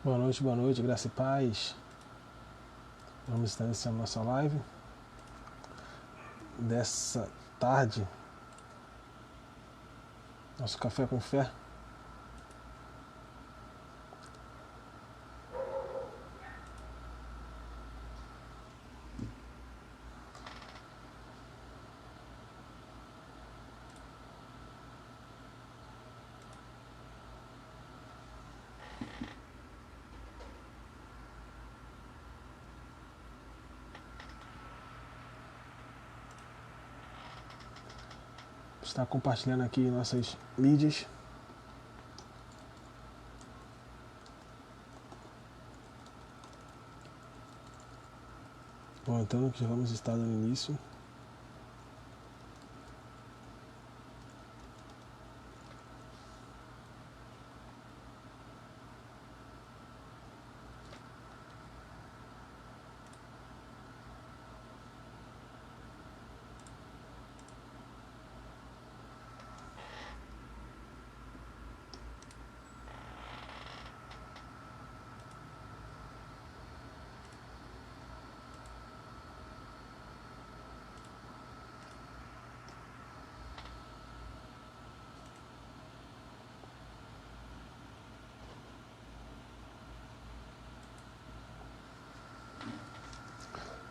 Boa noite, graça e paz. Vamos estar iniciando nossa live dessa tarde, nosso café com fé. Está compartilhando aqui nossas mídias. Bom, então que vamos estar dando início.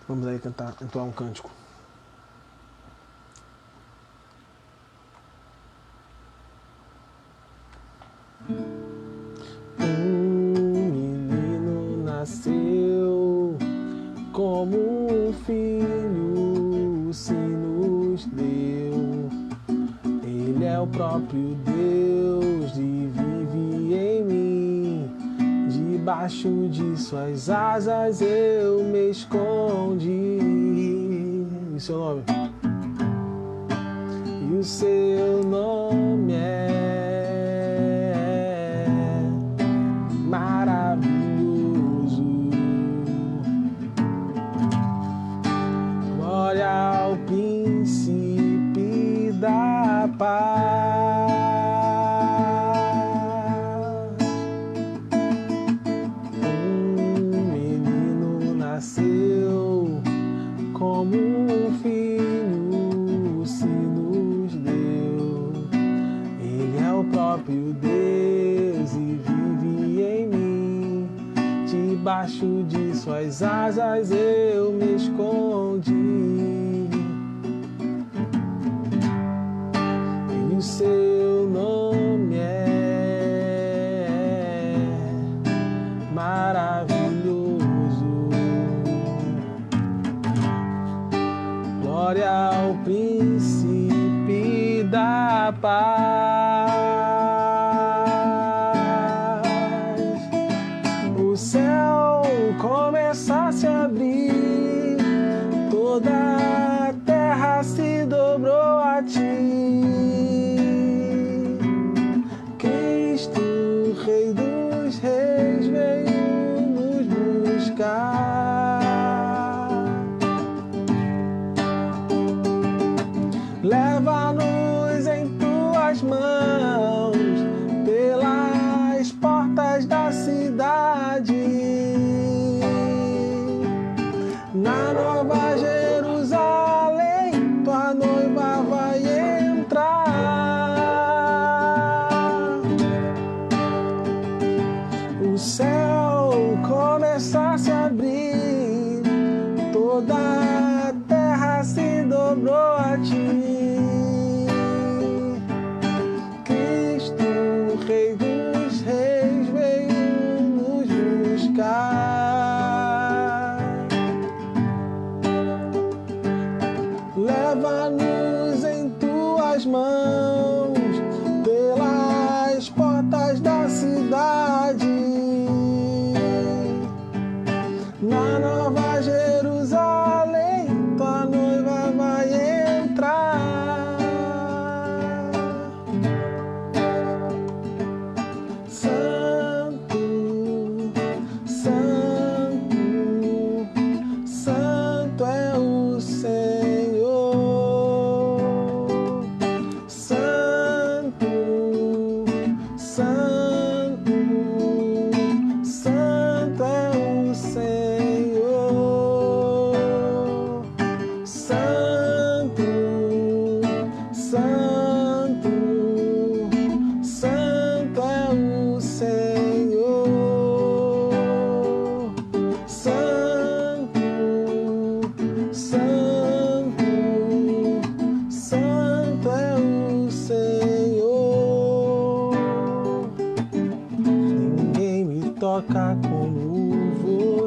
Vamos aí cantar, entoar um cântico. Menino nasceu, como um filho se nos deu. Ele é o próprio Deus e vive em mim. Debaixo de suas asas eu me escondi. E seu nome? E o seu nome é maravilhoso. Glória ao príncipe da paz. Como um filho se nos deu. Ele é o próprio Deus e vive em mim. Debaixo de suas asas eu me escondi. E o seu nome é maravilhoso. Glória ao príncipe da paz. O céu começa a se abrir, toda a terra se dobrou a ti. Cristo, Rei dos Reis, veio nos buscar. Leva-nos em tuas mãos pelas portas da cidade. Na Nova Jerusalém, tua noiva vai entrar. O céu começa a se abrir, toda a terra se dobrou a ti. Rei dos Reis veio nos buscar. Leva-nos em tuas mãos pelas portas da cidade. Na Nova Jerusalém, tua noiva vai entrar. Santo, Santo.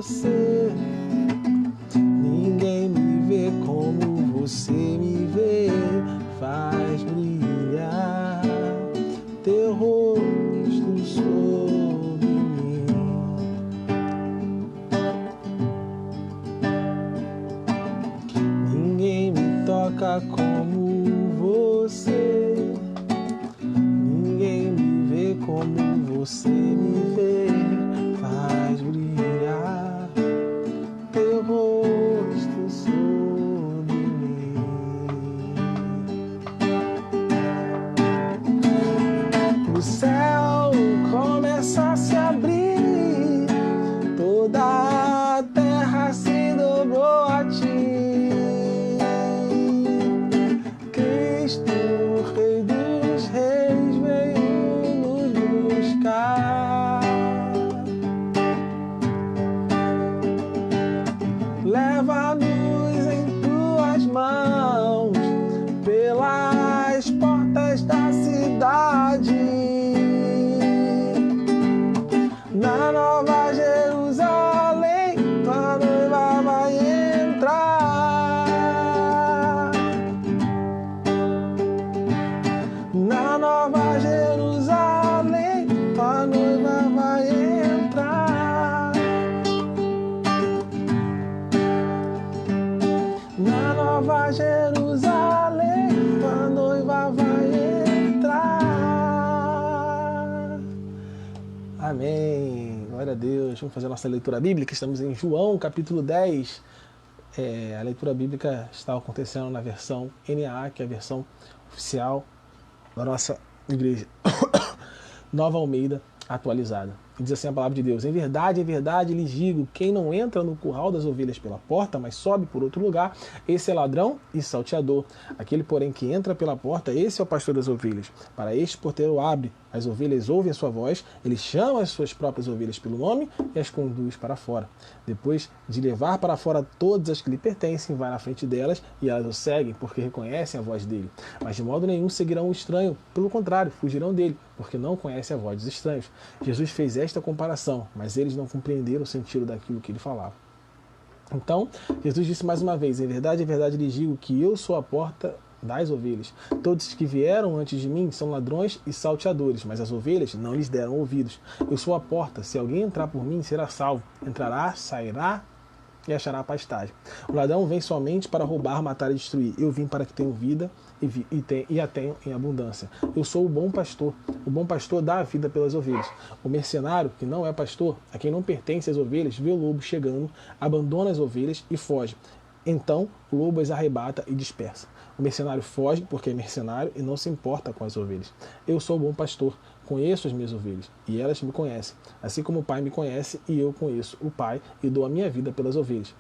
você. Ninguém me vê como você me vê. Faz brilhar teu rosto sobre mim. Ninguém me toca como você. Ninguém me vê como você me vê. Faz brilhar teu rosto sobre mim. O céu começa a se abrir, toda a terra se dobrou a ti. Cristo, Rei dos Reis, veio nos buscar. Leva-nos em tuas mãos pelas portas da cidade. Na Nova Jerusalém, tua noiva vai entrar. Na Nova Jerusalém, tua noiva vai entrar. Na Nova Jerusalém, tua noiva vai entrar. Amém. Glória a Deus. Vamos fazer a nossa leitura bíblica. Estamos em João, capítulo 10. A leitura bíblica está acontecendo na versão NA, que é a versão oficial da nossa igreja. Nova Almeida atualizada. E diz assim a palavra de Deus: em verdade, lhes digo, quem não entra no curral das ovelhas pela porta, mas sobe por outro lugar, esse é ladrão e salteador. Aquele, porém, que entra pela porta, esse é o pastor das ovelhas. Para este porteiro abre, as ovelhas ouvem a sua voz, ele chama as suas próprias ovelhas pelo nome e as conduz para fora. Depois de levar para fora todas as que lhe pertencem, vai na frente delas e elas o seguem, porque reconhecem a voz dele. Mas de modo nenhum seguirão o estranho, pelo contrário, fugirão dele, porque não conhecem a voz dos estranhos. Jesus fez esta comparação, mas eles não compreenderam o sentido daquilo que ele falava. Então, Jesus disse mais uma vez: em verdade, lhes digo que eu sou a porta das ovelhas. Todos que vieram antes de mim são ladrões e salteadores, mas as ovelhas não lhes deram ouvidos. Eu sou a porta, se alguém entrar por mim, será salvo. Entrará, sairá e achará pastagem. O ladrão vem somente para roubar, matar e destruir. Eu vim para que tenham vida e a tenham em abundância. Eu sou o bom pastor. O bom pastor dá a vida pelas ovelhas. O mercenário, que não é pastor, a quem não pertence as ovelhas, vê o lobo chegando, abandona as ovelhas e foge. Então o lobo as arrebata e dispersa. O mercenário foge porque é mercenário e não se importa com as ovelhas. Eu sou o bom pastor, conheço as minhas ovelhas e elas me conhecem, assim como o Pai me conhece e eu conheço o Pai e dou a minha vida pelas ovelhas.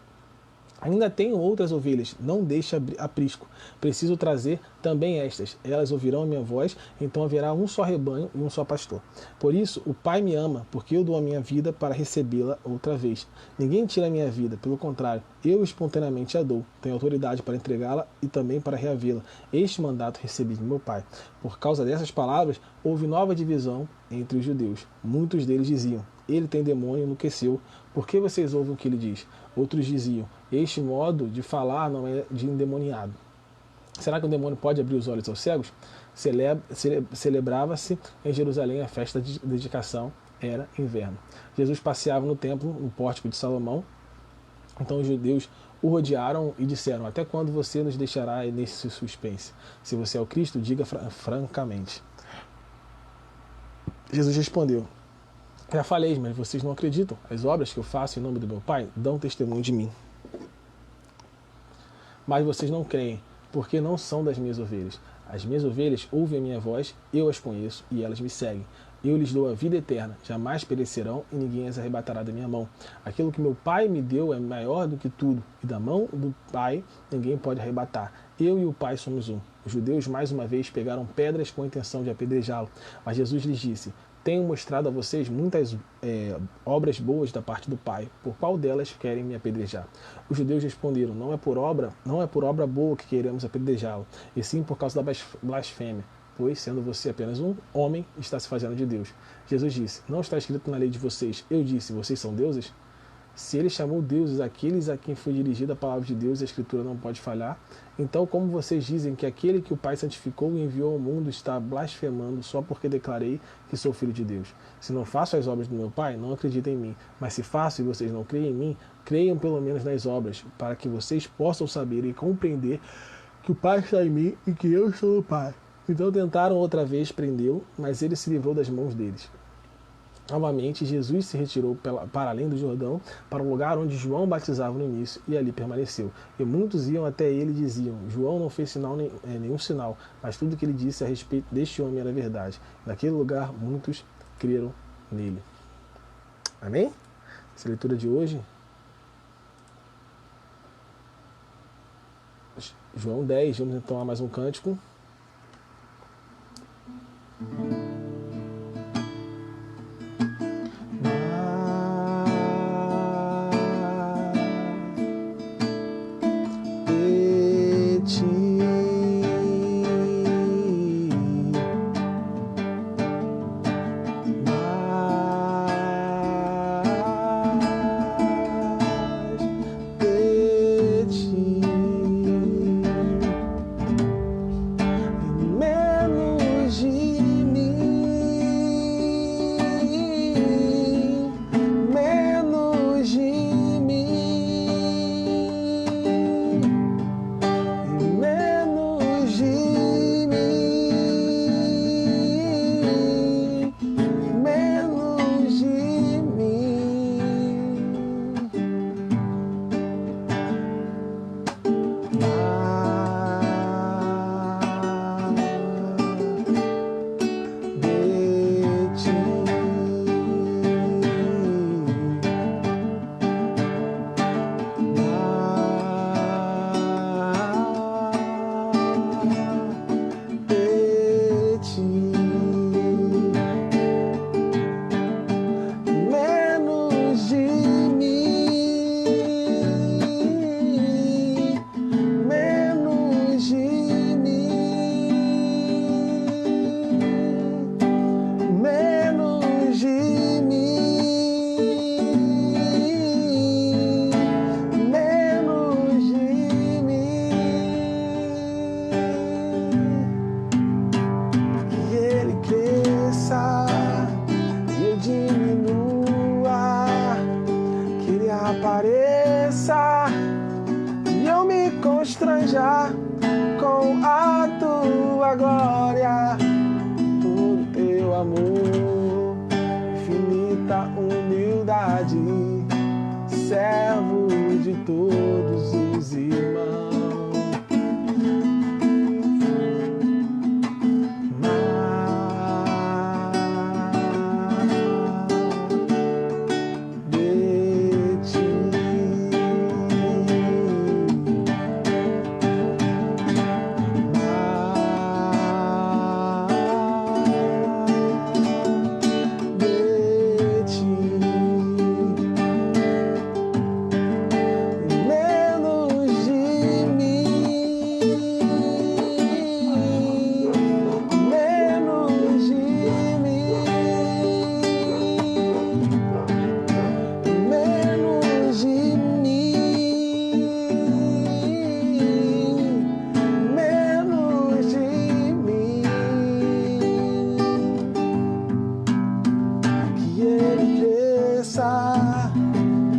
Ainda tenho outras ovelhas, não deixe aprisco. Preciso trazer também estas. Elas ouvirão a minha voz, então haverá um só rebanho e um só pastor. Por isso, o Pai me ama, porque eu dou a minha vida para recebê-la outra vez. Ninguém tira a minha vida, pelo contrário, eu espontaneamente a dou. Tenho autoridade para entregá-la e também para reavê-la. Este mandato recebi de meu Pai. Por causa dessas palavras, houve nova divisão entre os judeus. Muitos deles diziam: ele tem demônio e enlouqueceu. Por que vocês ouvem o que ele diz? Outros diziam: este modo de falar não é de endemoniado. Será que o demônio pode abrir os olhos aos cegos? Celebrava-se em Jerusalém a festa de dedicação, era inverno. Jesus passeava no templo, no pórtico de Salomão. Então os judeus o rodearam e disseram: até quando você nos deixará nesse suspense? Se você é o Cristo, diga francamente. Jesus respondeu: já falei, mas vocês não acreditam. As obras que eu faço em nome do meu Pai dão testemunho de mim. Mas vocês não creem, porque não são das minhas ovelhas. As minhas ovelhas ouvem a minha voz, eu as conheço e elas me seguem. Eu lhes dou a vida eterna, jamais perecerão e ninguém as arrebatará da minha mão. Aquilo que meu Pai me deu é maior do que tudo, e da mão do Pai ninguém pode arrebatar. Eu e o Pai somos um. Os judeus mais uma vez pegaram pedras com a intenção de apedrejá-lo, mas Jesus lhes disse: tenho mostrado a vocês muitas obras boas da parte do Pai. Por qual delas querem me apedrejar? Os judeus responderam: não é por obra boa que queremos apedrejá-lo, e sim por causa da blasfêmia, pois, sendo você apenas um homem, está se fazendo de Deus. Jesus disse: não está escrito na lei de vocês, eu disse, vocês são deuses? Se ele chamou deuses aqueles a quem foi dirigida a palavra de Deus, a Escritura não pode falhar, então como vocês dizem que aquele que o Pai santificou e enviou ao mundo está blasfemando só porque declarei que sou filho de Deus? Se não faço as obras do meu Pai, não acreditem em mim. Mas se faço e vocês não creem em mim, creiam pelo menos nas obras, para que vocês possam saber e compreender que o Pai está em mim e que eu estou no Pai. Então tentaram outra vez prendê-lo, mas ele se livrou das mãos deles. Novamente, Jesus se retirou para além do Jordão, para o lugar onde João batizava no início, e ali permaneceu. E muitos iam até ele e diziam: João não fez nenhum sinal, mas tudo que ele disse a respeito deste homem era verdade. Naquele lugar, muitos creram nele. Amém? Essa é a leitura de hoje. João 10, vamos então a mais um cântico. Apareça e eu me constranja com a tua glória, todo teu amor, infinita humildade, servo de todos os irmãos.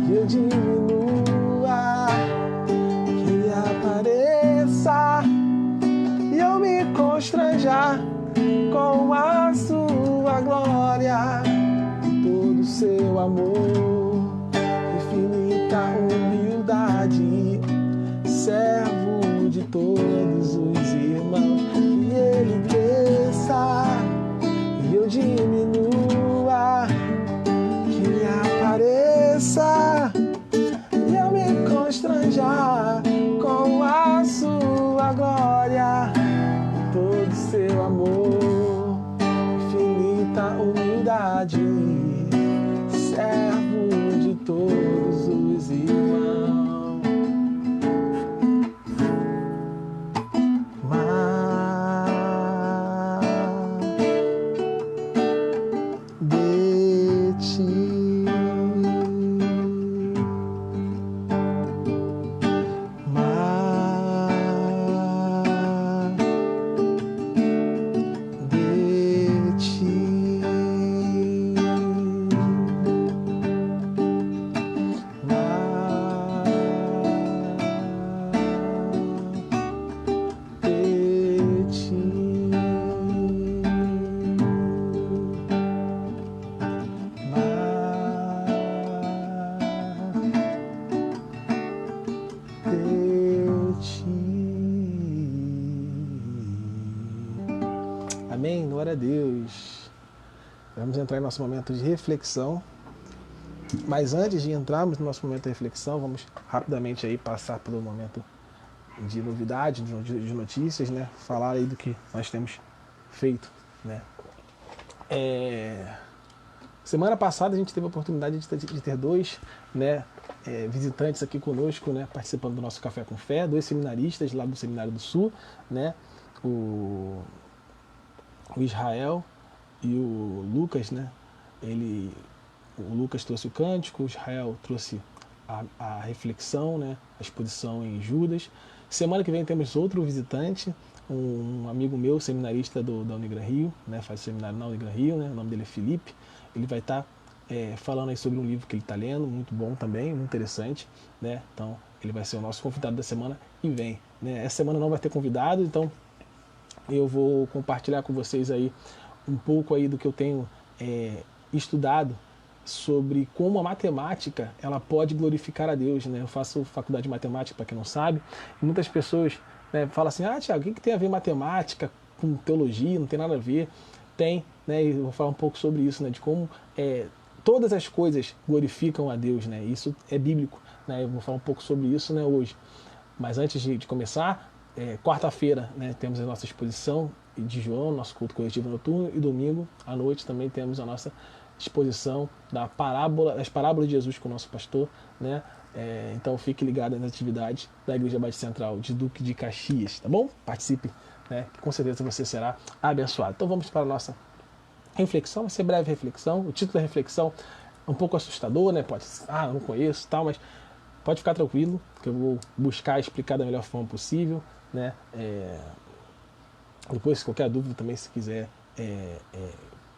Que eu diminua, que ele apareça e eu me constranja com a sua glória, todo seu amor, infinita humildade, servo de todos os irmãos. Que ele cresça e eu diminua, que ele apareça e eu me constranja com a sua glória, todo seu amor, infinita humildade, servo glória a Deus. Vamos entrar em nosso momento de reflexão. Mas antes de entrarmos no nosso momento de reflexão, vamos rapidamente aí passar pelo momento de novidade, de notícias, né? Falar aí do que nós temos feito, né? Semana passada a gente teve a oportunidade de ter dois, né, visitantes aqui conosco, né, participando do nosso Café com Fé, dois seminaristas lá do Seminário do Sul, né, o Israel e o Lucas, né, o Lucas trouxe o cântico, o Israel trouxe a reflexão, né, a exposição em Judas. Semana que vem temos outro visitante, um amigo meu, seminarista da Unigran Rio, né, faz seminário na Unigran Rio, né, o nome dele é Felipe. Ele vai estar falando aí sobre um livro que ele está lendo, muito bom também, muito interessante, né? Então ele vai ser o nosso convidado da semana que vem, né? Essa semana não vai ter convidado, então eu vou compartilhar com vocês aí um pouco aí do que eu tenho estudado sobre como a matemática ela pode glorificar a Deus, né? Eu faço faculdade de matemática, para quem não sabe, e muitas pessoas, né, falam assim: ah, Thiago, o que tem a ver matemática com teologia? Não tem nada a ver. Tem, né? E eu vou falar um pouco sobre isso, né? De como todas as coisas glorificam a Deus, né? Isso é bíblico, né? Eu vou falar um pouco sobre isso, né, hoje. Mas antes de começar, quarta-feira, né, temos a nossa exposição de João, nosso culto coletivo noturno, e domingo à noite também temos a nossa exposição das parábolas de Jesus com o nosso pastor, né? Então fique ligado nas atividades da Igreja Batista Central de Duque de Caxias, tá bom? Participe, né? Que com certeza você será abençoado. Então vamos para a nossa reflexão, vai ser breve reflexão. O título da reflexão é um pouco assustador, né? Eu não conheço tal, mas pode ficar tranquilo, que eu vou buscar explicar da melhor forma possível, né? Depois, se qualquer dúvida também, se quiser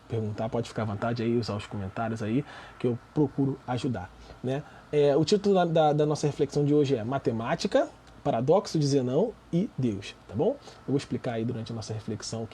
perguntar, pode ficar à vontade aí, usar os comentários aí, que eu procuro ajudar, né? O título da nossa reflexão de hoje é Matemática, Paradoxo de Zenão e Deus, tá bom? Eu vou explicar aí durante a nossa reflexão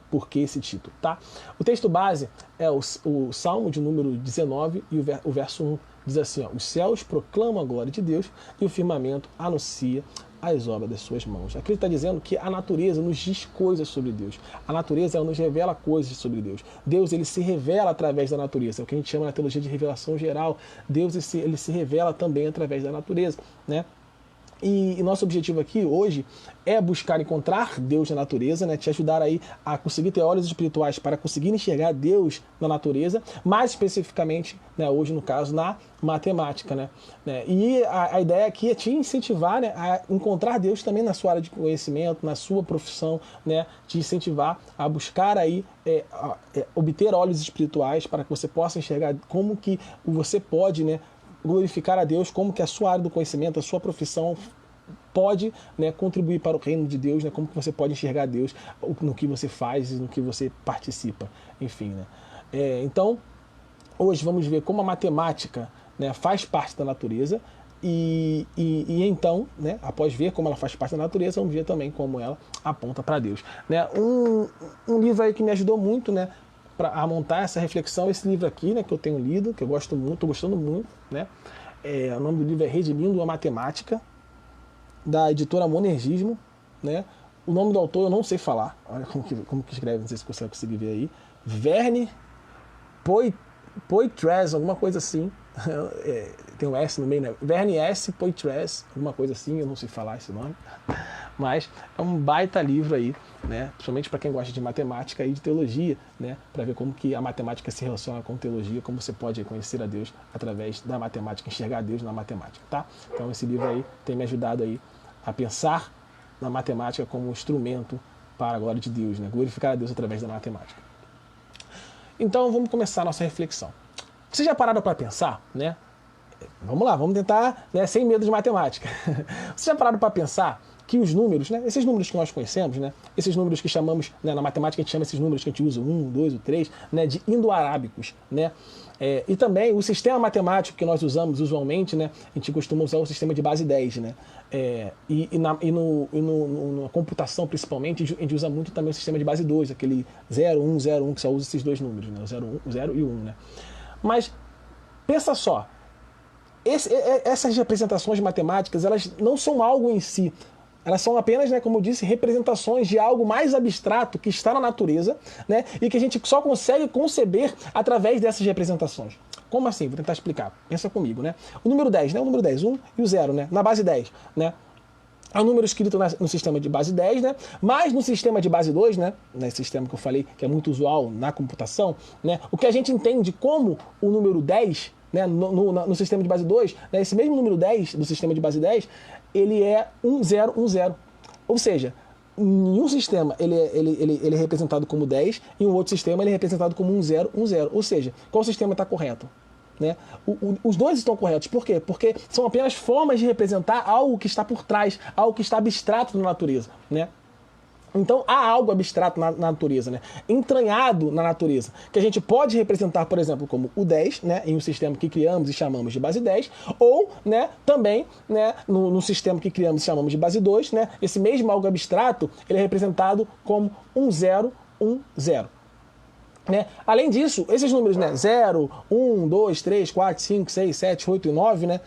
por que esse título, tá? O texto base é o Salmo de número 19 e o verso 1 diz assim, ó: os céus proclamam a glória de Deus e o firmamento anuncia as obras das suas mãos. Aqui ele está dizendo que a natureza nos diz coisas sobre Deus. A natureza ela nos revela coisas sobre Deus. Deus ele se revela através da natureza, é o que a gente chama na teologia de revelação geral. Deus ele se revela também através da natureza, né? E nosso objetivo aqui hoje é buscar encontrar Deus na natureza, né? Te ajudar aí a conseguir ter olhos espirituais para conseguir enxergar Deus na natureza, mais especificamente, né, hoje no caso, na matemática, né? E a ideia aqui é te incentivar, né, a encontrar Deus também na sua área de conhecimento, na sua profissão, né? Te incentivar a buscar aí obter olhos espirituais para que você possa enxergar como que você pode, né, glorificar a Deus, como que a sua área do conhecimento, a sua profissão pode, né, contribuir para o reino de Deus, né, como que você pode enxergar Deus no que você faz e no que você participa, enfim, né. Então, hoje vamos ver como a matemática, né, faz parte da natureza e então, né, após ver como ela faz parte da natureza, vamos ver também como ela aponta para Deus, né. Um livro aí que me ajudou muito, né, a montar essa reflexão, esse livro aqui, né, que eu tenho lido, que eu gosto muito, estou gostando muito, né? O nome do livro é Redimindo a Matemática, da editora Monergismo, né? O nome do autor eu não sei falar, olha como que escreve, não sei se você vai conseguir ver aí. Verne Poitras, alguma coisa assim. Tem um S no meio, né? Verne S. Poitras, alguma coisa assim, eu não sei falar esse nome. Mas é um baita livro aí, né? Principalmente para quem gosta de matemática e de teologia, né? Para ver como que a matemática se relaciona com teologia, como você pode conhecer a Deus através da matemática, enxergar Deus na matemática, tá? Então esse livro aí tem me ajudado aí a pensar na matemática como um instrumento para a glória de Deus, né? Glorificar a Deus através da matemática. Então vamos começar a nossa reflexão. Vocês já pararam para pensar, né? Vamos lá, vamos tentar, né, sem medo de matemática. Vocês já pararam para pensar que os números, né, esses números que nós conhecemos, né, esses números que chamamos, né, na matemática a gente chama esses números que a gente usa, o 1, o 2, o 3, né, de indo-arábicos, né? E também o sistema matemático que nós usamos usualmente, né, a gente costuma usar o sistema de base 10, né? Na computação, principalmente, a gente usa muito também o sistema de base 2, aquele 0, 1, 0, 1, que só usa esses dois números, né? O 0 e o 1, né? Mas, pensa só, essas representações matemáticas, elas não são algo em si, Elas são apenas, né, como eu disse, representações de algo mais abstrato que está na natureza, né, e que a gente só consegue conceber através dessas representações. Como assim? Vou tentar explicar. Pensa comigo, né? O número 10, né? O número 10, 1 e o 0, né? Na base 10, né? É um número escrito no sistema de base 10, né? Mas no sistema de base 2, né? Nesse sistema que eu falei, que é muito usual na computação, né? O que a gente entende como o número 10, né? No sistema de base 2, né? Esse mesmo número 10 do sistema de base 10, ele é 1010. Ou seja, em um sistema ele é representado como 10, em um outro sistema ele é representado como 1010. Ou seja, qual sistema está correto? Né? Os dois estão corretos. Por quê? Porque são apenas formas de representar algo que está por trás, algo que está abstrato na natureza. Né? Então há algo abstrato na natureza, né? Entranhado na natureza, que a gente pode representar, por exemplo, como o 10, né? Em um sistema que criamos e chamamos de base 10, ou, né, também, né, no sistema que criamos e chamamos de base 2, né? Esse mesmo algo abstrato, ele é representado como 1010. Né? Além disso, esses números, né, 0, 1, 2, 3, 4, 5, 6, 7, 8 e 9, né,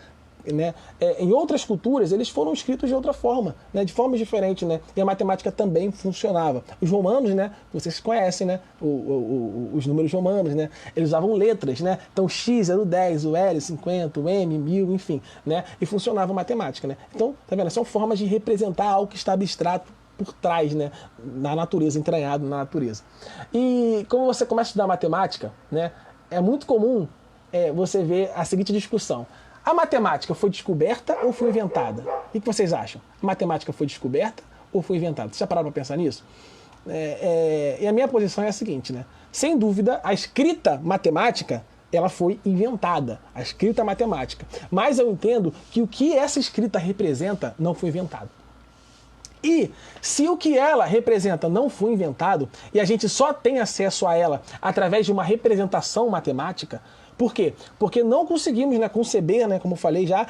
em outras culturas eles foram escritos de outra forma, né, de formas diferentes, né, e a matemática também funcionava. Os romanos, né, vocês conhecem, né, os números romanos, né, eles usavam letras, né, então o X era o 10, o L 50, o M 1000, enfim, né, e funcionava a matemática, né. Então, tá vendo? São formas de representar algo que está abstrato por trás, né, na natureza, entranhado na natureza. E como você começa a estudar matemática, né, é muito comum você ver a seguinte discussão: a matemática foi descoberta ou foi inventada? O que vocês acham? A matemática foi descoberta ou foi inventada? Vocês já pararam para pensar nisso? E a minha posição é a seguinte, né? Sem dúvida, a escrita matemática ela foi inventada, a escrita matemática. Mas eu entendo que o que essa escrita representa não foi inventado. E se o que ela representa não foi inventado e a gente só tem acesso a ela através de uma representação matemática, por quê? Porque não conseguimos, né, conceber, né, como eu falei já,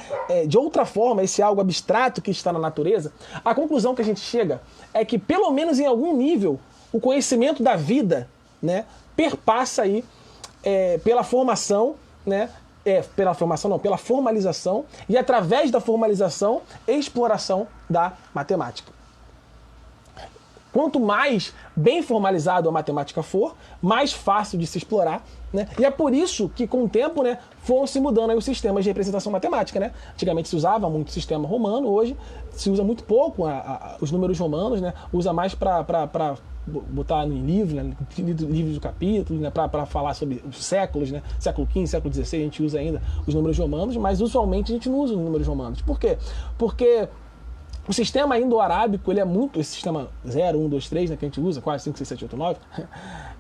de outra forma esse algo abstrato que está na natureza. A conclusão que a gente chega é que, pelo menos em algum nível, o conhecimento da vida, né, perpassa aí pela formação, né, pela formalização e, através da formalização, exploração da matemática. Quanto mais bem formalizado a matemática for, mais fácil de se explorar, né? E é por isso que, com o tempo, né, foram se mudando aí os sistemas de representação matemática, né? Antigamente se usava muito o sistema romano, hoje se usa muito pouco os números romanos, né? Usa mais para botar em livro, né? Livros do capítulo, né? Para falar sobre os séculos, né? Século XV, século XVI, a gente usa ainda os números romanos, mas usualmente a gente não usa os números romanos. Por quê? Porque o sistema indo-arábico, ele é muito, esse sistema 0, 1, 2, 3, né, que a gente usa, 4, 5, 6, 7, 8, 9,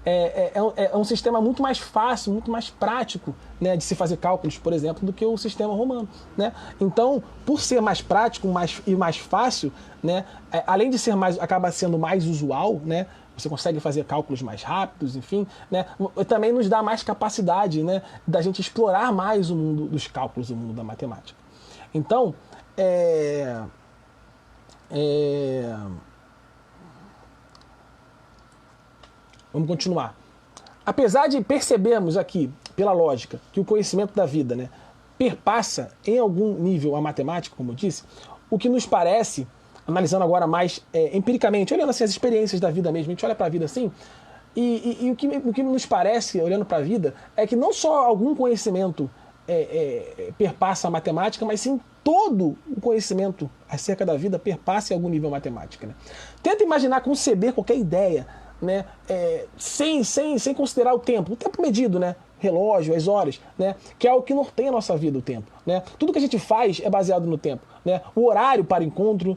é um sistema muito mais fácil, muito mais prático, né, de se fazer cálculos, por exemplo, do que o sistema romano, né? Então, por ser mais prático e mais fácil, né, além de ser mais, acaba sendo mais usual, né, você consegue fazer cálculos mais rápidos, enfim, né, também nos dá mais capacidade, né, da gente explorar mais o mundo dos cálculos, o mundo da matemática. Então, vamos continuar. Apesar de percebermos aqui, pela lógica, que o conhecimento da vida, né, perpassa em algum nível a matemática, como eu disse, o que nos parece, analisando agora mais empiricamente, olhando assim as experiências da vida mesmo, a gente olha para a vida assim, e o que nos parece, olhando para a vida, é que não só algum conhecimento perpassa a matemática, mas sim todo o conhecimento acerca da vida perpassa em algum nível matemática. Né? Tenta imaginar, conceber qualquer ideia, né? Sem considerar o tempo medido, né? Relógio, as horas, né? Que é algo que norteia a nossa vida, o tempo. Né? Tudo que a gente faz é baseado no tempo. Né? O horário para o encontro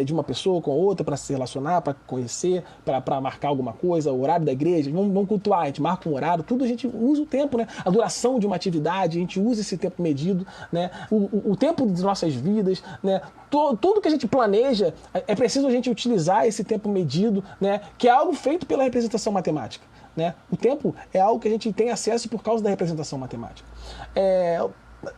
de uma pessoa com outra, para se relacionar, para conhecer, para marcar alguma coisa, o horário da igreja, vamos cultuar, a gente marca um horário, tudo a gente usa o tempo, né? A duração de uma atividade, a gente usa esse tempo medido, né? O tempo de nossas vidas, né? Tudo que a gente planeja, é preciso a gente utilizar esse tempo medido, né? Que é algo feito pela representação matemática. Né? O tempo é algo que a gente tem acesso por causa da representação matemática.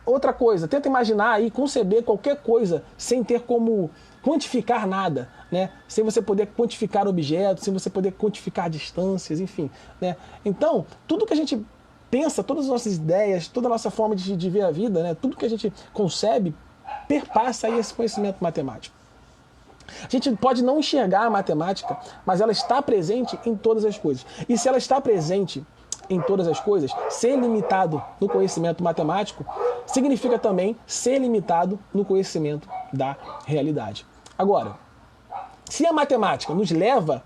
Outra coisa, tenta imaginar e conceber qualquer coisa sem ter como quantificar nada, né? Sem você poder quantificar objetos, sem você poder quantificar distâncias, enfim. Né? Então, tudo que a gente pensa, todas as nossas ideias, toda a nossa forma de ver a vida, né? Tudo que a gente concebe, perpassa aí esse conhecimento matemático. A gente pode não enxergar a matemática, mas ela está presente em todas as coisas. E se ela está presente em todas as coisas, ser limitado no conhecimento matemático significa também ser limitado no conhecimento da realidade. Agora, se a matemática nos leva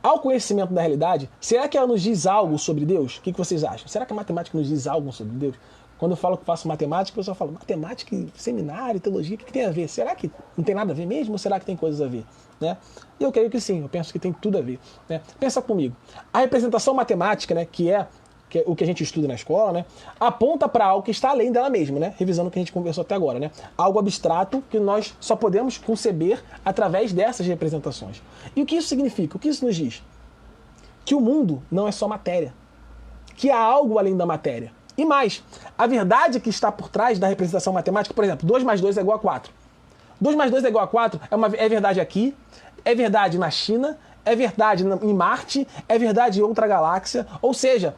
ao conhecimento da realidade, será que ela nos diz algo sobre Deus? O que vocês acham? Será que a matemática nos diz algo sobre Deus? Quando eu falo que faço matemática, o pessoal fala, matemática, seminário, teologia, o que tem a ver? Será que não tem nada a ver mesmo ou será que tem coisas a ver? Né? E eu creio que sim, eu penso que tem tudo a ver. Né? Pensa comigo, a representação matemática, né, que é o que a gente estuda na escola, né, aponta para algo que está além dela mesma, né, revisando o que a gente conversou até agora. Né, algo abstrato que nós só podemos conceber através dessas representações. E o que isso significa? O que isso nos diz? Que o mundo não é só matéria, que há algo além da matéria. E mais, a verdade que está por trás da representação matemática, por exemplo, 2 mais 2 é igual a 4. 2 mais 2 é igual a 4 é verdade aqui, é verdade na China, é verdade em Marte, é verdade em outra galáxia, ou seja,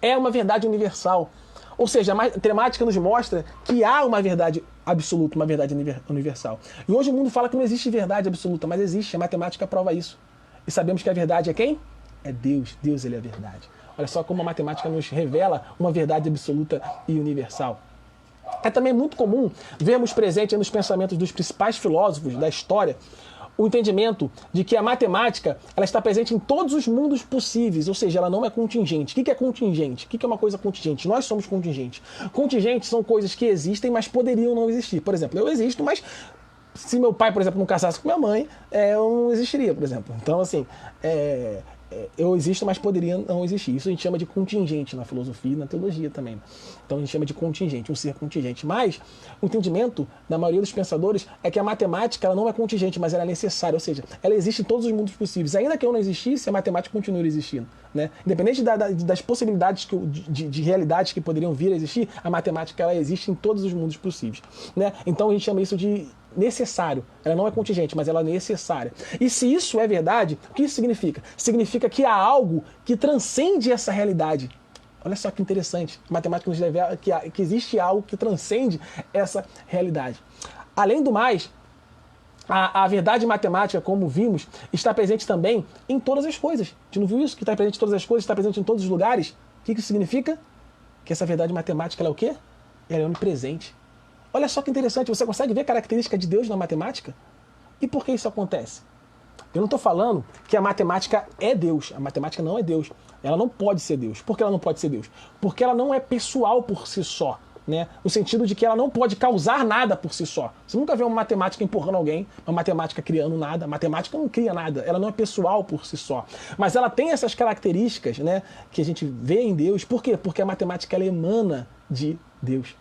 é uma verdade universal. Ou seja, a matemática nos mostra que há uma verdade absoluta, uma verdade universal. E hoje o mundo fala que não existe verdade absoluta, mas existe, a matemática prova isso. E sabemos que a verdade é quem? É Deus. Deus, ele é a verdade. Olha só como a matemática nos revela uma verdade absoluta e universal. É também muito comum vermos presente nos pensamentos dos principais filósofos da história o entendimento de que a matemática ela está presente em todos os mundos possíveis, ou seja, ela não é contingente. O que é contingente? O que é uma coisa contingente? Nós somos contingentes. Contingentes são coisas que existem, mas poderiam não existir. Por exemplo, eu existo, mas se meu pai, por exemplo, não casasse com minha mãe, eu não existiria, por exemplo. Então, assim, eu existo, mas poderia não existir. Isso a gente chama de contingente na filosofia e na teologia também. Então a gente chama de contingente, um ser contingente. Mas o entendimento da maioria dos pensadores é que a matemática ela não é contingente, mas ela é necessária. Ou seja, ela existe em todos os mundos possíveis. Ainda que eu não existisse, a matemática continua existindo. Né? Independente das possibilidades de realidades que poderiam vir a existir, a matemática ela existe em todos os mundos possíveis. Né? Então a gente chama isso de necessário. Ela não é contingente, mas ela é necessária. E se isso é verdade, o que isso significa? Significa que há algo que transcende essa realidade. Olha só que interessante. A matemática nos revela que existe algo que transcende essa realidade. Além do mais, a verdade matemática, como vimos, está presente também em todas as coisas. A gente não viu isso? Que está presente em todas as coisas, está presente em todos os lugares? O que isso significa? Que essa verdade matemática ela é o quê? Ela é onipresente. Olha só que interessante, você consegue ver a característica de Deus na matemática? E por que isso acontece? Eu não estou falando que a matemática é Deus. A matemática não é Deus. Ela não pode ser Deus. Por que ela não pode ser Deus? Porque ela não é pessoal por si só. Né? No sentido de que ela não pode causar nada por si só. Você nunca vê uma matemática empurrando alguém, uma matemática criando nada. A matemática não cria nada, ela não é pessoal por si só. Mas ela tem essas características, né, que a gente vê em Deus. Por quê? Porque a matemática ela emana de Deus.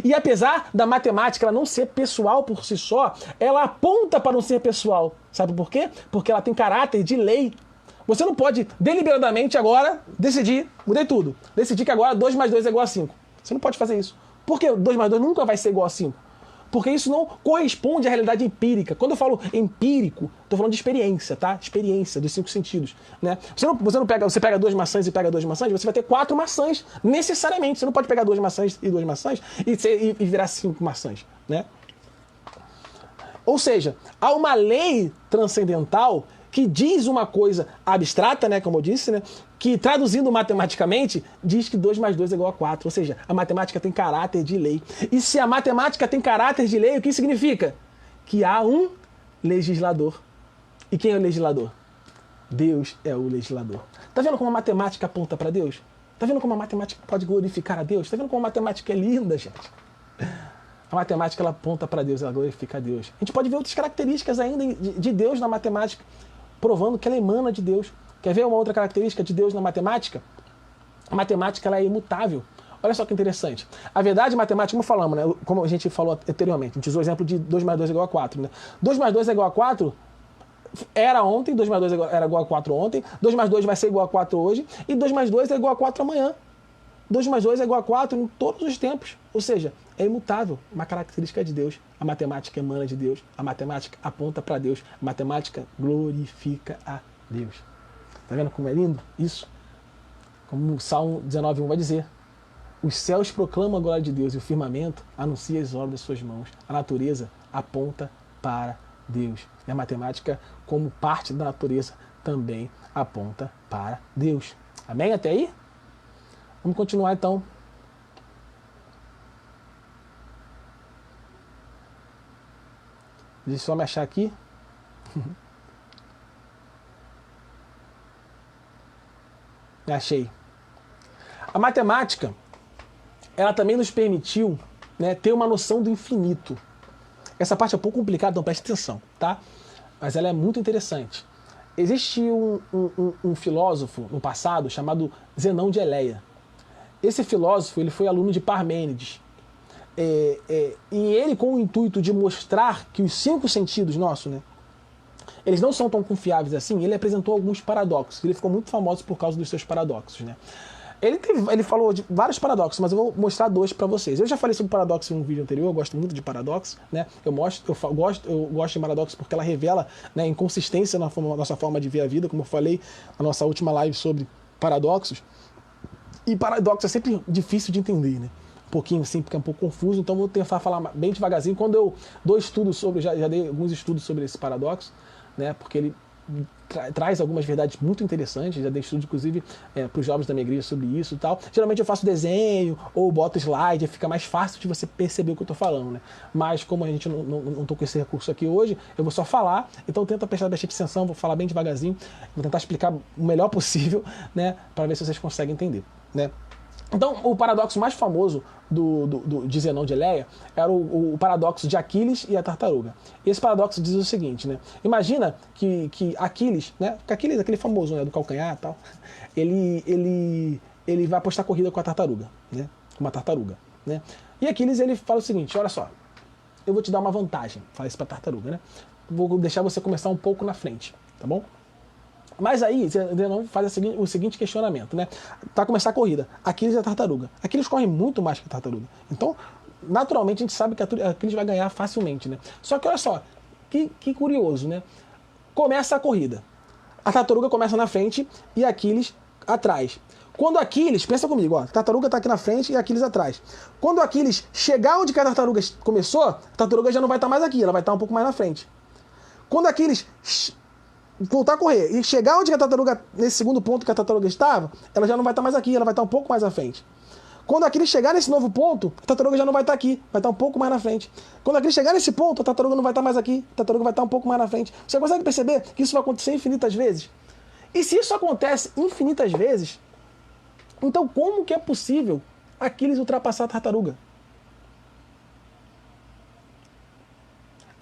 E apesar da matemática ela não ser pessoal por si só, ela aponta para um ser pessoal. Sabe por quê? Porque ela tem caráter de lei. Você não pode deliberadamente agora decidir, mudei tudo, decidir que agora 2 mais 2 é igual a 5. Você não pode fazer isso. Por que 2 mais 2 nunca vai ser igual a 5? Porque isso não corresponde à realidade empírica. Quando eu falo empírico, estou falando de experiência, tá? Experiência dos 5 sentidos. Né? Você pega 2 maçãs e pega 2 maçãs, você vai ter 4 maçãs, necessariamente. Você não pode pegar 2 maçãs e 2 maçãs e virar 5 maçãs. Né? Ou seja, há uma lei transcendental que diz uma coisa abstrata, né, como eu disse, né, que traduzindo matematicamente, diz que 2 mais 2 é igual a 4. Ou seja, a matemática tem caráter de lei. E se a matemática tem caráter de lei, o que significa? Que há um legislador. E quem é o legislador? Deus é o legislador. Tá vendo como a matemática aponta para Deus? Tá vendo como a matemática pode glorificar a Deus? Tá vendo como a matemática é linda, gente? A matemática ela aponta para Deus, ela glorifica a Deus. A gente pode ver outras características ainda de Deus na matemática, provando que ela emana de Deus. Quer ver uma outra característica de Deus na matemática? A matemática ela é imutável. Olha só que interessante. A verdade matemática, como falamos, né? Como a gente falou anteriormente, a gente usou o exemplo de 2 mais 2 é igual a 4. Né? 2 mais 2 é igual a 4 era ontem, 2 mais 2 era igual a 4 ontem, 2 mais 2 vai ser igual a 4 hoje, e 2 mais 2 é igual a 4 amanhã. 2 mais 2 é igual a 4 em todos os tempos. Ou seja, é imutável, uma característica de Deus. A matemática emana de Deus, a matemática aponta para Deus, a matemática glorifica a Deus. Tá vendo como é lindo isso? Como o Salmo 19:1 vai dizer: os céus proclamam a glória de Deus e o firmamento anuncia as obras das suas mãos. A natureza aponta para Deus. E a matemática, como parte da natureza, também aponta para Deus. Amém? Até aí? Vamos continuar então. Deixa eu só me achar aqui. Me achei. A matemática, ela também nos permitiu, né, ter uma noção do infinito. Essa parte é um pouco complicada, então preste atenção, tá? Mas ela é muito interessante. Existe um filósofo no passado chamado Zenão de Eleia. Esse filósofo ele foi aluno de Parmênides. E ele, com o intuito de mostrar que os 5 sentidos nossos, né, eles não são tão confiáveis assim, ele apresentou alguns paradoxos. Ele ficou muito famoso por causa dos seus paradoxos, né? Ele falou de vários paradoxos, mas eu vou mostrar 2 para vocês. Eu já falei sobre paradoxo em um vídeo anterior, eu gosto muito de paradoxos, né? Eu gosto de paradoxos porque ela revela, né, inconsistência na nossa forma de ver a vida, como eu falei na nossa última live sobre paradoxos. E paradoxo é sempre difícil de entender, né? Um pouquinho assim, porque é um pouco confuso, então vou tentar falar bem devagarzinho. Quando eu dou estudos sobre, já dei alguns estudos sobre esse paradoxo, né? Porque ele traz algumas verdades muito interessantes, já dei estudo inclusive para os jovens da minha igreja sobre isso e tal. Geralmente eu faço desenho ou boto slide, fica mais fácil de você perceber o que eu estou falando, né? Mas como a gente não tô com esse recurso aqui hoje, eu vou só falar, então tenta prestar bastante atenção, vou falar bem devagarzinho, vou tentar explicar o melhor possível, né? Para ver se vocês conseguem entender, né? Então, o paradoxo mais famoso de Zenão de Eleia era o paradoxo de Aquiles e a tartaruga. E esse paradoxo diz o seguinte, né? Imagina que Aquiles, né? Aquiles, aquele famoso, né, do calcanhar e tal, ele vai apostar corrida com a tartaruga, né? Com uma tartaruga, né? E Aquiles, ele fala o seguinte, olha só, eu vou te dar uma vantagem, fala isso pra tartaruga, né? Vou deixar você começar um pouco na frente, tá bom? Mas aí, Zenão faz o seguinte questionamento, né? Tá começar a corrida. Aquiles e a tartaruga. Aquiles corre muito mais que a tartaruga. Então, naturalmente, a gente sabe que Aquiles vai ganhar facilmente, né? Só que olha só, que curioso, né? Começa a corrida. A tartaruga começa na frente e Aquiles atrás. Quando Aquiles, pensa comigo, ó, a tartaruga tá aqui na frente e Aquiles atrás. Quando Aquiles chegar onde que a tartaruga começou, a tartaruga já não vai estar mais aqui, ela vai estar um pouco mais na frente. Quando Aquiles voltar a correr e chegar onde a tartaruga, nesse segundo ponto que a tartaruga estava, ela já não vai estar mais aqui, ela vai estar um pouco mais à frente. Quando Aquiles chegar nesse novo ponto, a tartaruga já não vai estar aqui, vai estar um pouco mais na frente. Quando Aquiles chegar nesse ponto, a tartaruga não vai estar mais aqui, a tartaruga vai estar um pouco mais na frente. Você consegue perceber que isso vai acontecer infinitas vezes? E se isso acontece infinitas vezes, então como que é possível Aquiles ultrapassar a tartaruga?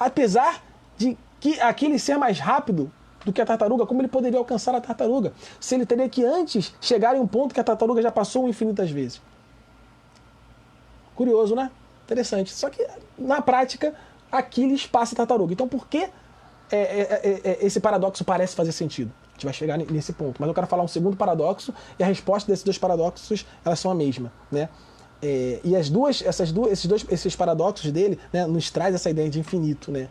Apesar de que Aquiles ser mais rápido do que a tartaruga, como ele poderia alcançar a tartaruga? Se ele teria que antes chegar em um ponto que a tartaruga já passou infinitas vezes. Curioso, né? Interessante. Só que, na prática, Aquiles passa a tartaruga. Então, por que esse paradoxo parece fazer sentido? A gente vai chegar nesse ponto. Mas eu quero falar um segundo paradoxo, e a resposta desses 2 paradoxos, elas são a mesma, né? E esses paradoxos dele, né, nos traz essa ideia de infinito, né?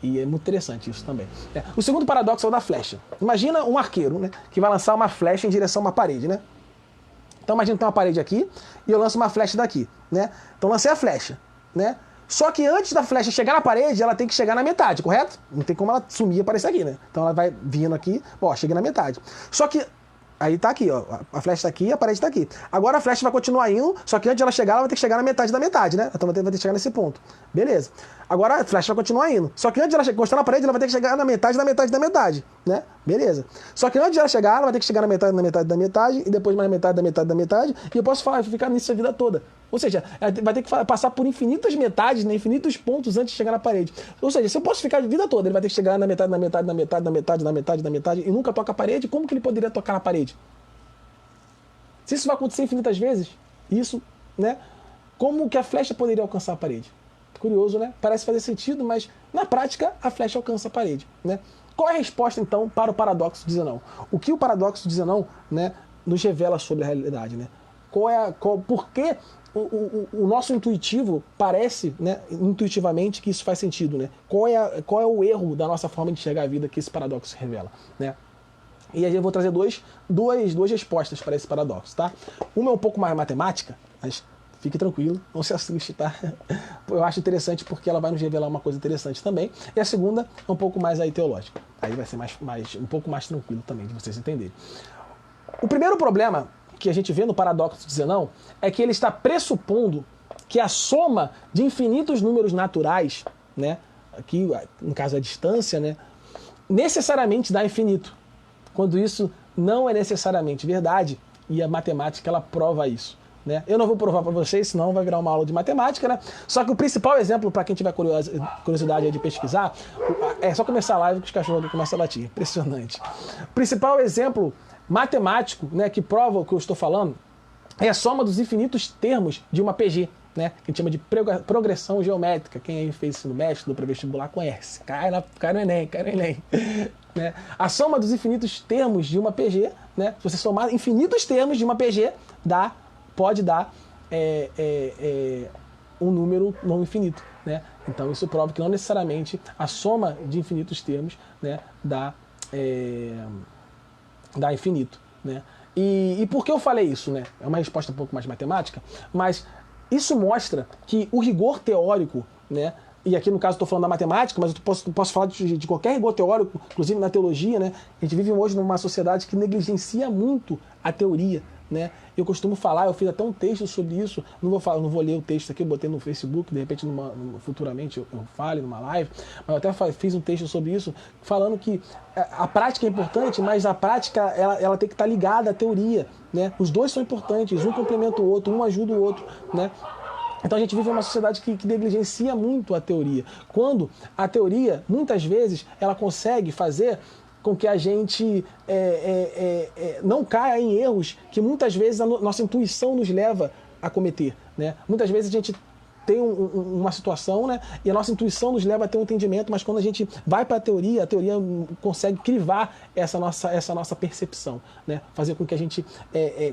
E é muito interessante isso também. O segundo paradoxo é o da flecha. Imagina um arqueiro, né, que vai lançar uma flecha em direção a uma parede, né? Então imagina que tem uma parede aqui e eu lanço uma flecha daqui, né? Então lancei a flecha, né? Só que antes da flecha chegar na parede, ela tem que chegar na metade, correto? Não tem como ela sumir e aparecer aqui, né? Então ela vai vindo aqui, ó, chega na metade. Só que aí tá aqui, ó, a flecha tá aqui e a parede tá aqui. Agora a flecha vai continuar indo, só que antes de ela chegar, ela vai ter que chegar na metade da metade, né? Então vai ter que chegar nesse ponto. Beleza. Agora a flecha vai continuar indo. Só que antes de ela encostar na parede, ela vai ter que chegar na metade da metade da metade, né? Beleza. Só que antes de ela chegar, ela vai ter que chegar na metade da metade da metade, e depois mais na metade da metade da metade, e eu posso ficar nisso a vida toda. Ou seja, ela vai ter que passar por infinitas metades, né? Infinitos pontos antes de chegar na parede. Ou seja, se eu posso ficar a vida toda, ele vai ter que chegar na metade, na metade, na metade, na metade, na metade, na metade, e nunca toca a parede, como que ele poderia tocar na parede? Se isso vai acontecer infinitas vezes, isso, né? Como que a flecha poderia alcançar a parede? Curioso, né? Parece fazer sentido, mas na prática a flecha alcança a parede, né? Qual é a resposta então para o paradoxo de Zenão? O que o paradoxo de Zenão, né, nos revela sobre a realidade, né? Por que o nosso intuitivo parece, né, intuitivamente que isso faz sentido, né? Qual é o erro da nossa forma de enxergar a vida que esse paradoxo revela, né? E aí eu vou trazer duas respostas para esse paradoxo, tá? Uma é um pouco mais matemática, mas Fique tranquilo, não se assuste, tá? Eu acho interessante porque ela vai nos revelar uma coisa interessante também. E a segunda é um pouco mais aí teológica. Aí vai ser um pouco mais tranquilo também, de vocês entenderem. O primeiro problema que a gente vê no paradoxo de Zenão é que ele está pressupondo que a soma de infinitos números naturais, né, aqui no caso a distância, né, necessariamente dá infinito, quando isso não é necessariamente verdade, e a matemática ela prova isso, né? Eu não vou provar para vocês, senão vai virar uma aula de matemática, né? Só que o principal exemplo, para quem tiver curiosidade de pesquisar, é só começar a live que os cachorros começam a latir. Impressionante. O principal exemplo matemático, né, que prova o que eu estou falando é a soma dos infinitos termos de uma PG, né, que a gente chama de progressão geométrica. Quem aí fez ensino médio, do pré-vestibular, conhece. Cai no Enem. Né? A soma dos infinitos termos de uma PG, né, se você somar infinitos termos de uma PG, pode dar um número não infinito. Né? Então isso prova que não necessariamente a soma de infinitos termos, né, dá infinito. Né? E por que eu falei isso? Né? É uma resposta um pouco mais matemática, mas isso mostra que o rigor teórico, né, e aqui no caso estou falando da matemática, mas eu posso falar de qualquer rigor teórico, inclusive na teologia, né? A gente vive hoje numa sociedade que negligencia muito a teoria, né? Eu costumo falar, eu fiz até um texto sobre isso, não vou ler o texto aqui, eu botei no Facebook, de repente futuramente eu fale numa live, mas eu até fiz um texto sobre isso, falando que a prática é importante, mas a prática ela tem que estar ligada à teoria, né? Os dois são importantes, um complementa o outro, um ajuda o outro, né? Então a gente vive uma sociedade que negligencia muito a teoria, quando a teoria, muitas vezes, ela consegue fazer com que a gente não caia em erros que muitas vezes a nossa intuição nos leva a cometer. Né? Muitas vezes a gente tem uma situação, né, e a nossa intuição nos leva a ter um entendimento, mas quando a gente vai para a teoria consegue crivar essa nossa percepção, né? Fazer com que a gente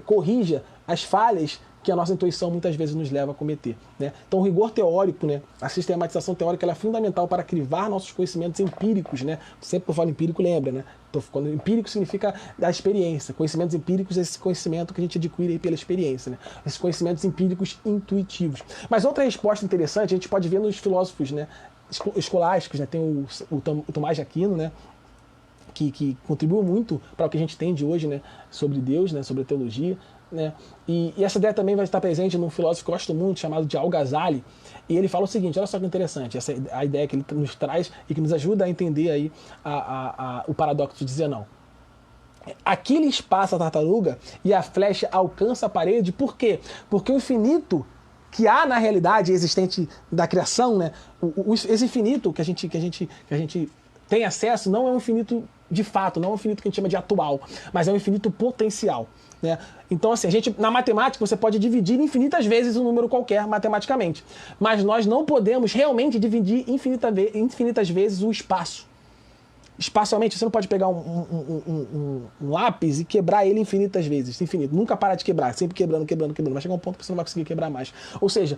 corrija as falhas que a nossa intuição muitas vezes nos leva a cometer. Né? Então o rigor teórico, né, a sistematização teórica, ela é fundamental para crivar nossos conhecimentos empíricos. Né? Sempre que eu falo empírico, lembra, né? Quando empírico significa da experiência. Conhecimentos empíricos é esse conhecimento que a gente adquire aí pela experiência. Né? Esses conhecimentos empíricos intuitivos. Mas outra resposta interessante, a gente pode ver nos filósofos, né, escolásticos, né? Tem o Tomás de Aquino, né, que contribuiu muito para o que a gente tem de hoje, né, sobre Deus, né, sobre a teologia. Né? E essa ideia também vai estar presente num filósofo que eu gosto muito, chamado de Al-Ghazali, e ele fala o seguinte, olha só que interessante, a ideia que ele nos traz e que nos ajuda a entender aí o paradoxo de Zenão. Aquiles passa a tartaruga e a flecha alcança a parede, por quê? Porque o infinito que há na realidade existente da criação, né, esse infinito que a gente tem acesso não é um infinito de fato, não é um infinito que a gente chama de atual, mas é um infinito potencial. Né? Então, assim, na matemática você pode dividir infinitas vezes um número qualquer matematicamente, mas nós não podemos realmente dividir infinitas vezes o espaço. Espacialmente, você não pode pegar um lápis e quebrar ele infinitas vezes, infinito. Nunca para de quebrar, sempre quebrando. Vai chegar um ponto que você não vai conseguir quebrar mais. Ou seja,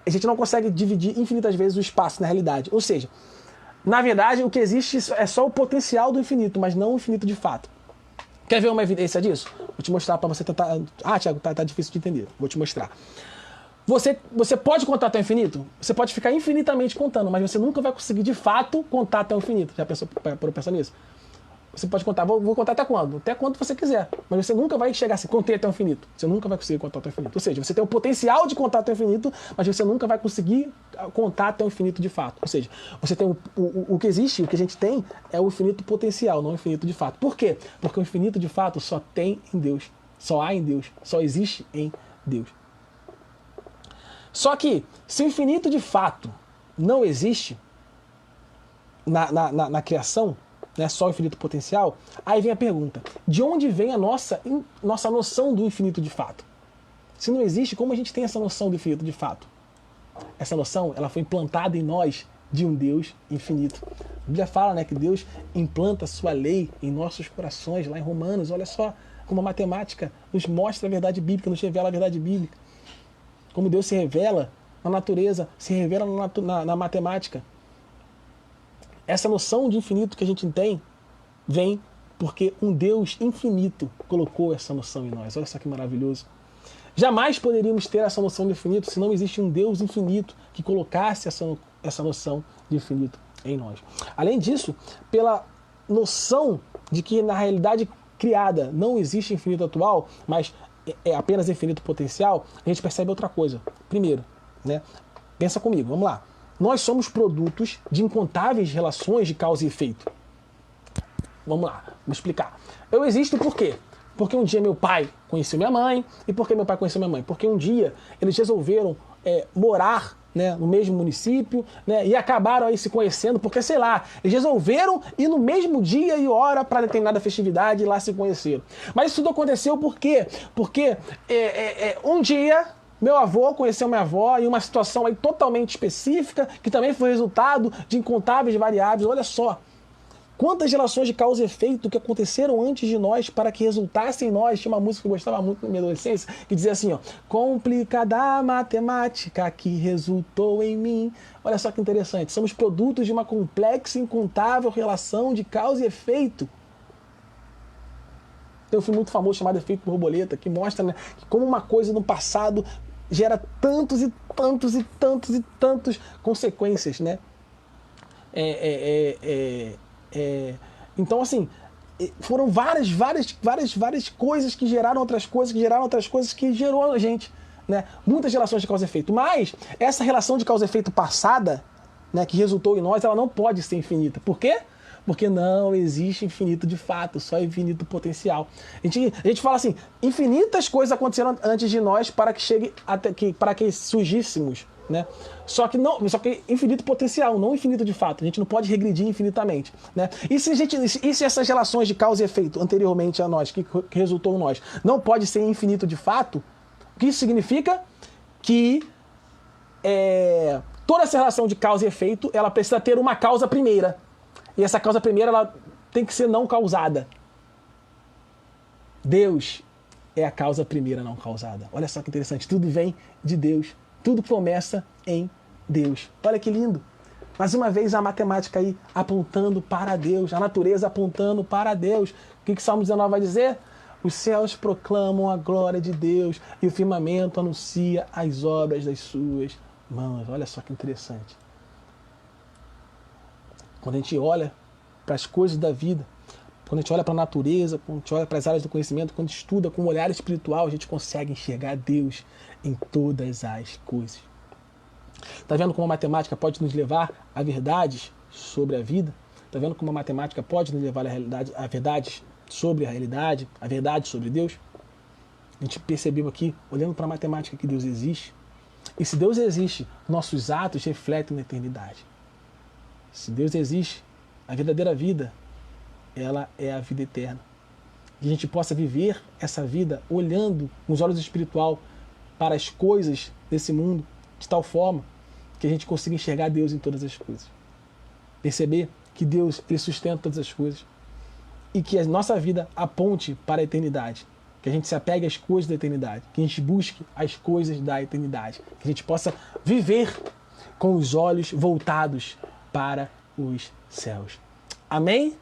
a gente não consegue dividir infinitas vezes o espaço na realidade. Ou seja, na verdade, o que existe é só o potencial do infinito, mas não o infinito de fato. Quer ver uma evidência disso? Vou te mostrar para você tentar... Ah, Thiago, tá difícil de entender. Vou te mostrar. Você pode contar até o infinito? Você pode ficar infinitamente contando, mas você nunca vai conseguir de fato contar até o infinito. Já pensou nisso? Você pode contar, vou contar até quando? Até quando você quiser. Mas você nunca vai chegar assim, contei até o infinito. Você nunca vai conseguir contar até o infinito. Ou seja, você tem o potencial de contar até o infinito, mas você nunca vai conseguir contar até o infinito de fato. Ou seja, você tem o que existe, o que a gente tem é o infinito potencial, não o infinito de fato. Por quê? Porque o infinito de fato só tem em Deus. Só há em Deus. Só existe em Deus. Só que, se o infinito de fato não existe na criação, né, só o infinito potencial, aí vem a pergunta, de onde vem a nossa noção do infinito de fato? Se não existe, como a gente tem essa noção do infinito de fato? Essa noção, ela foi implantada em nós de um Deus infinito. A Bíblia fala, né, que Deus implanta a sua lei em nossos corações, lá em Romanos. Olha só como a matemática nos mostra a verdade bíblica, nos revela a verdade bíblica. Como Deus se revela na natureza, se revela na matemática. Essa noção de infinito que a gente tem vem porque um Deus infinito colocou essa noção em nós. Olha só que maravilhoso. Jamais poderíamos ter essa noção de infinito se não existe um Deus infinito que colocasse essa noção de infinito em nós. Além disso, pela noção de que na realidade criada não existe infinito atual, mas é apenas infinito potencial, a gente percebe outra coisa. Primeiro, né? Pensa comigo, vamos lá. Nós somos produtos de incontáveis relações de causa e efeito. Vamos lá, vou explicar. Eu existo por quê? Porque um dia meu pai conheceu minha mãe. E por que meu pai conheceu minha mãe? Porque um dia eles resolveram morar, né, no mesmo município, né, e acabaram aí se conhecendo, porque, sei lá, eles resolveram ir no mesmo dia e hora para determinada festividade e lá se conheceram. Mas isso tudo aconteceu por quê? Porque um dia meu avô conheceu minha avó em uma situação aí totalmente específica, que também foi resultado de incontáveis variáveis. Olha só, quantas relações de causa e efeito que aconteceram antes de nós para que resultassem em nós. Tinha uma música que eu gostava muito na minha adolescência, que dizia assim, ó, complicada matemática que resultou em mim. Olha só que interessante, somos produtos de uma complexa e incontável relação de causa e efeito. Tem um filme muito famoso chamado Efeito Borboleta, que mostra, né, que como uma coisa no passado gera tantos e tantos e tantos e tantos consequências, né? Então, assim, foram várias coisas que geraram outras coisas, que gerou a gente, né? Muitas relações de causa e efeito. Mas essa relação de causa e efeito passada, né, que resultou em nós, ela não pode ser infinita. Por quê? Porque não existe infinito de fato, só infinito potencial. A gente fala assim, infinitas coisas aconteceram antes de nós para que surgíssemos, né? Só que infinito potencial, não infinito de fato. A gente não pode regredir infinitamente, né? E se essas relações de causa e efeito anteriormente a nós, que resultou em nós, não pode ser infinito de fato, o que isso significa? Que toda essa relação de causa e efeito, ela precisa ter uma causa primeira. E essa causa primeira, ela tem que ser não causada. Deus é a causa primeira não causada. Olha só que interessante, tudo vem de Deus. Tudo começa em Deus. Olha que lindo. Mais uma vez a matemática aí apontando para Deus, a natureza apontando para Deus. O que Salmo 19 vai dizer? Os céus proclamam a glória de Deus e o firmamento anuncia as obras das suas mãos. Olha só que interessante. Quando a gente olha para as coisas da vida, quando a gente olha para a natureza, quando a gente olha para as áreas do conhecimento, quando a gente estuda com um olhar espiritual, a gente consegue enxergar Deus em todas as coisas. Está vendo como a matemática pode nos levar a verdades sobre a vida? Está vendo como a matemática pode nos levar a verdades sobre a realidade, a verdade sobre Deus? A gente percebeu aqui, olhando para a matemática, que Deus existe. E se Deus existe, nossos atos refletem na eternidade. Se Deus existe, a verdadeira vida, ela é a vida eterna. Que a gente possa viver essa vida olhando com os olhos espiritual para as coisas desse mundo, de tal forma que a gente consiga enxergar Deus em todas as coisas. Perceber que Deus, ele sustenta todas as coisas. E que a nossa vida aponte para a eternidade. Que a gente se apegue às coisas da eternidade. Que a gente busque as coisas da eternidade. Que a gente possa viver com os olhos voltados para os céus. Amém?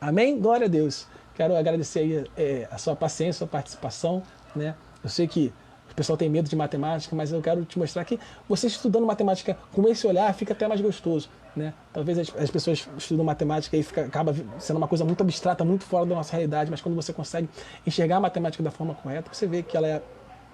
Amém? Glória a Deus. Quero agradecer aí a sua paciência, a sua participação, né? Eu sei que o pessoal tem medo de matemática, mas eu quero te mostrar que você estudando matemática com esse olhar fica até mais gostoso, né? Talvez as pessoas estudam matemática e acaba sendo uma coisa muito abstrata, muito fora da nossa realidade, mas quando você consegue enxergar a matemática da forma correta, você vê que ela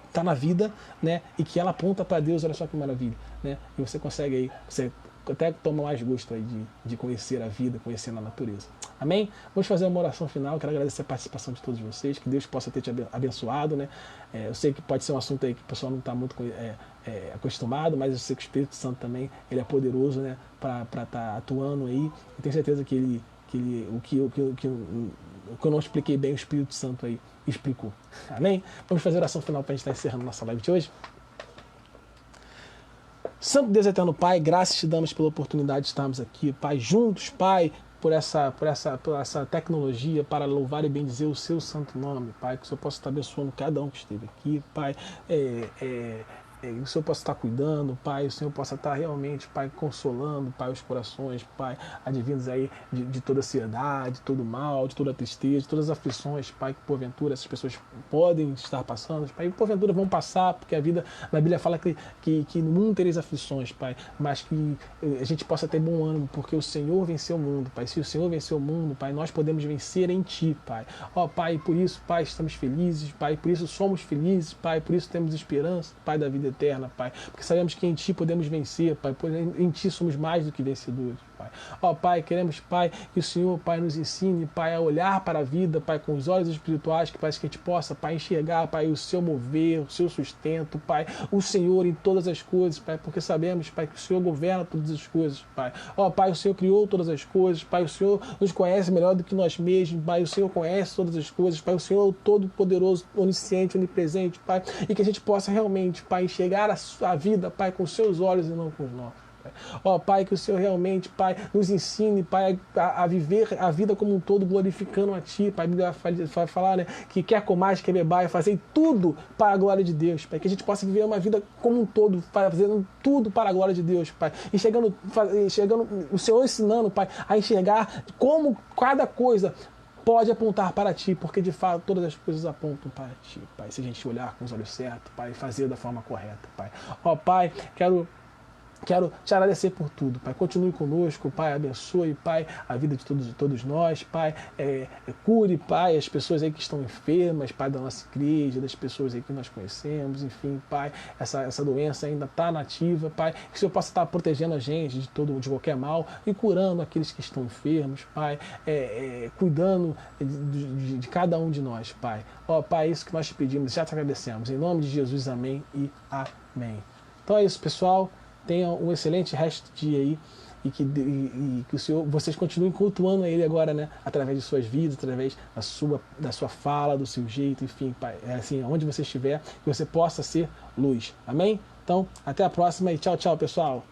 está na vida, né? E que ela aponta para Deus, olha só que maravilha, né? E você consegue aí, você até toma mais gosto aí de conhecer a vida, conhecer a natureza. Amém? Vamos fazer uma oração final. Quero agradecer a participação de todos vocês. Que Deus possa ter te abençoado, né? Eu sei que pode ser um assunto aí que o pessoal não está muito acostumado, mas eu sei que o Espírito Santo também ele é poderoso, né? Para estar atuando aí. Eu tenho certeza que o que eu não expliquei bem, o Espírito Santo aí explicou. Amém? Vamos fazer a oração final para a gente estar encerrando nossa live de hoje. Santo Deus Eterno Pai, graças te damos pela oportunidade de estarmos aqui, Pai, juntos, Pai, por essa tecnologia para louvar e bendizer o seu santo nome, Pai, que o Senhor possa estar abençoando cada um que esteve aqui, Pai, o Senhor possa estar cuidando, Pai, o Senhor possa estar realmente, Pai, consolando, Pai, os corações, Pai, advindos aí de toda ansiedade, de todo mal, de toda tristeza, de todas as aflições, Pai, que porventura essas pessoas podem estar passando, Pai, e porventura vão passar, porque a vida, na Bíblia fala que no mundo tereis aflições, Pai, mas que a gente possa ter bom ânimo, porque o Senhor venceu o mundo, Pai, se o Senhor venceu o mundo, Pai, nós podemos vencer em Ti, Pai, ó Pai, por isso, Pai, estamos felizes, Pai, por isso somos felizes, Pai, por isso temos esperança, Pai, da vida eterna, Pai, porque sabemos que em Ti podemos vencer, Pai, em Ti somos mais do que vencedores, Pai. Ó Pai, queremos, Pai, que o Senhor, Pai, nos ensine, Pai, a olhar para a vida, Pai, com os olhos espirituais, que parece que a gente possa, Pai, enxergar, Pai, o Seu mover, o Seu sustento, Pai, o Senhor em todas as coisas, Pai, porque sabemos, Pai, que o Senhor governa todas as coisas, Pai. Ó Pai, o Senhor criou todas as coisas, Pai, o Senhor nos conhece melhor do que nós mesmos, Pai, o Senhor conhece todas as coisas, Pai, o Senhor é o Todo-Poderoso, Onisciente, Onipresente, Pai, e que a gente possa realmente, Pai, enxergar a vida, Pai, com os Seus olhos e não com os nossos. Ó Pai, que o Senhor realmente, Pai, nos ensine, Pai, a viver a vida como um todo, glorificando a Ti, Pai. A Bíblia vai falar, né, que quer comais, quer bebai, fazer tudo para a glória de Deus, Pai. Que a gente possa viver uma vida como um todo, fazendo tudo para a glória de Deus, Pai. Enxergando o Senhor ensinando, Pai, a enxergar como cada coisa pode apontar para Ti, porque de fato todas as coisas apontam para Ti, Pai. Se a gente olhar com os olhos certos, Pai, fazer da forma correta, Pai. Ó Pai, quero te agradecer por tudo, Pai. Continue conosco, Pai. Abençoe, Pai, a vida de todos nós, Pai. Cure, Pai, as pessoas aí que estão enfermas, Pai, da nossa igreja, das pessoas aí que nós conhecemos, enfim, Pai. Essa doença ainda está nativa, Pai. Que o Senhor possa estar protegendo a gente de qualquer mal e curando aqueles que estão enfermos, Pai. Cuidando de cada um de nós, Pai. Ó, Pai, isso que nós te pedimos, já te agradecemos. Em nome de Jesus, amém e amém. Então é isso, pessoal. Tenha um excelente resto de dia aí e que o Senhor, vocês continuem cultuando a Ele agora, né? Através de suas vidas, através da sua fala, do seu jeito, enfim, Pai, assim, onde você estiver, que você possa ser luz. Amém? Então, até a próxima e tchau, tchau, pessoal.